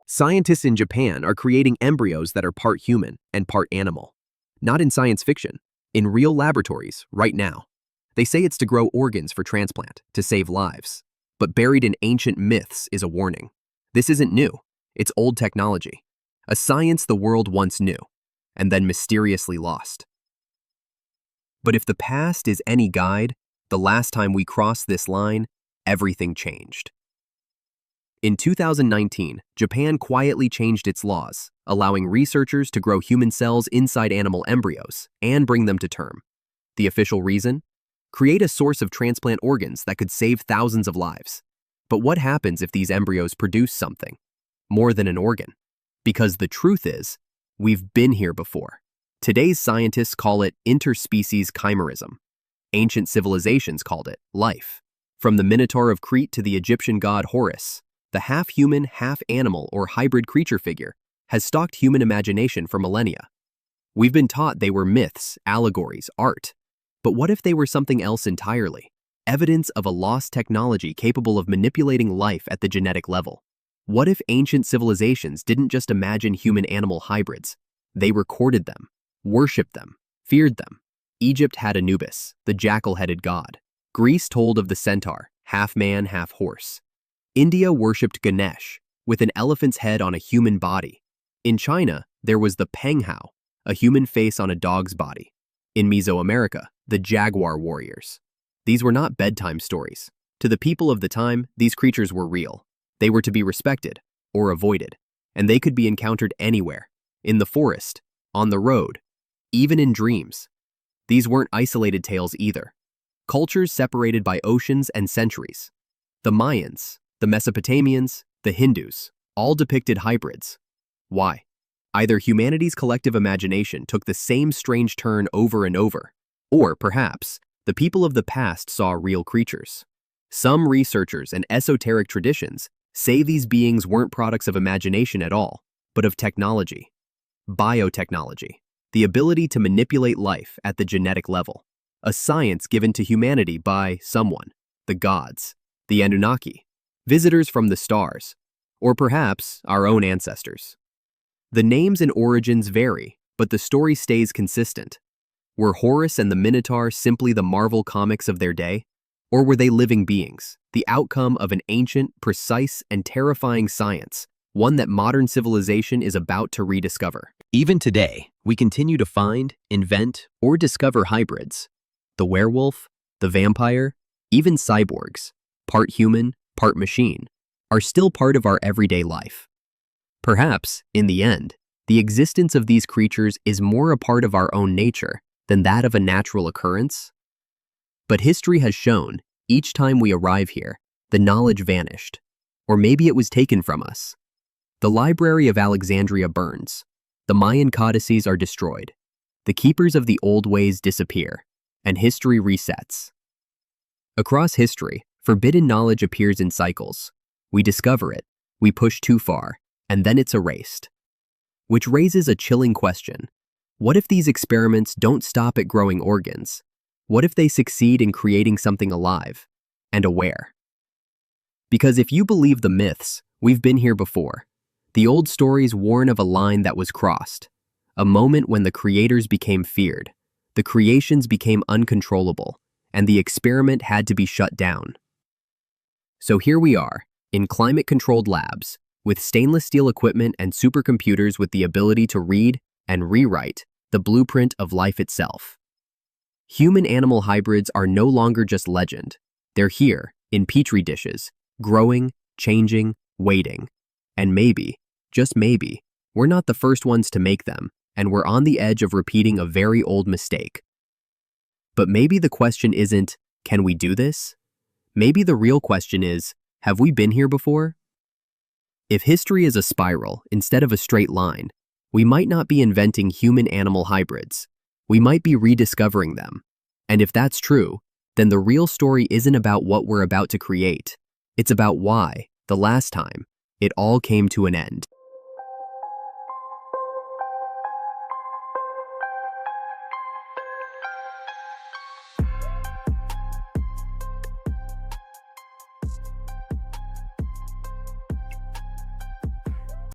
Scientists in Japan are creating embryos that are part human and part animal. Not in science fiction, in real laboratories right now. They say it's to grow organs for transplant, to save lives. But buried in ancient myths is a warning. This isn't new, it's old technology. A science the world once knew, and then mysteriously lost. But if the past is any guide, the last time we crossed this line, everything changed. In 2019, Japan quietly changed its laws, allowing researchers to grow human cells inside animal embryos and bring them to term. The official reason? Create a source of transplant organs that could save thousands of lives. But what happens if these embryos produce something more than an organ? Because the truth is, we've been here before. Today's scientists call it interspecies chimerism. Ancient civilizations called it life. From the Minotaur of Crete to the Egyptian god Horus, the half-human, half-animal or hybrid creature figure has stalked human imagination for millennia. We've been taught they were myths, allegories, art. But what if they were something else entirely? Evidence of a lost technology capable of manipulating life at the genetic level. What if ancient civilizations didn't just imagine human-animal hybrids? They recorded them, worshipped them, feared them. Egypt had Anubis, the jackal-headed god. Greece told of the centaur, half man, half horse. India worshipped Ganesh, with an elephant's head on a human body. In China, there was the penghao, a human face on a dog's body. In Mesoamerica, the jaguar warriors. These were not bedtime stories. To the people of the time, these creatures were real. They were to be respected, or avoided, and they could be encountered anywhere, in the forest, on the road, even in dreams. These weren't isolated tales either. Cultures separated by oceans and centuries. The Mayans, the Mesopotamians, the Hindus, all depicted hybrids. Why? Either humanity's collective imagination took the same strange turn over and over, or perhaps the people of the past saw real creatures. Some researchers and esoteric traditions say these beings weren't products of imagination at all, but of technology. Biotechnology, the ability to manipulate life at the genetic level. A science given to humanity by someone, the gods, the Anunnaki, visitors from the stars, or perhaps our own ancestors. The names and origins vary, but the story stays consistent. Were Horus and the Minotaur simply the Marvel comics of their day? Or were they living beings, the outcome of an ancient, precise, and terrifying science, one that modern civilization is about to rediscover? Even today, we continue to find, invent, or discover hybrids. The werewolf, the vampire, even cyborgs, part human, part machine, are still part of our everyday life. Perhaps, in the end, the existence of these creatures is more a part of our own nature than that of a natural occurrence. But history has shown, each time we arrive here, the knowledge vanished, or maybe it was taken from us. The Library of Alexandria burns, the Mayan codices are destroyed, the keepers of the old ways disappear, and history resets. Across history, forbidden knowledge appears in cycles. We discover it, we push too far, and then it's erased. Which raises a chilling question. What if these experiments don't stop at growing organs? What if they succeed in creating something alive and aware? Because if you believe the myths, we've been here before. The old stories warn of a line that was crossed, a moment when the creators became feared, the creations became uncontrollable, and the experiment had to be shut down. So here we are, in climate-controlled labs, with stainless steel equipment and supercomputers with the ability to read and rewrite the blueprint of life itself. Human-animal hybrids are no longer just legend. They're here, in petri dishes, growing, changing, waiting. And maybe, just maybe, we're not the first ones to make them, and we're on the edge of repeating a very old mistake. But maybe the question isn't, can we do this? Maybe the real question is, have we been here before? If history is a spiral instead of a straight line, we might not be inventing human-animal hybrids. We might be rediscovering them. And if that's true, then the real story isn't about what we're about to create. It's about why, the last time, it all came to an end.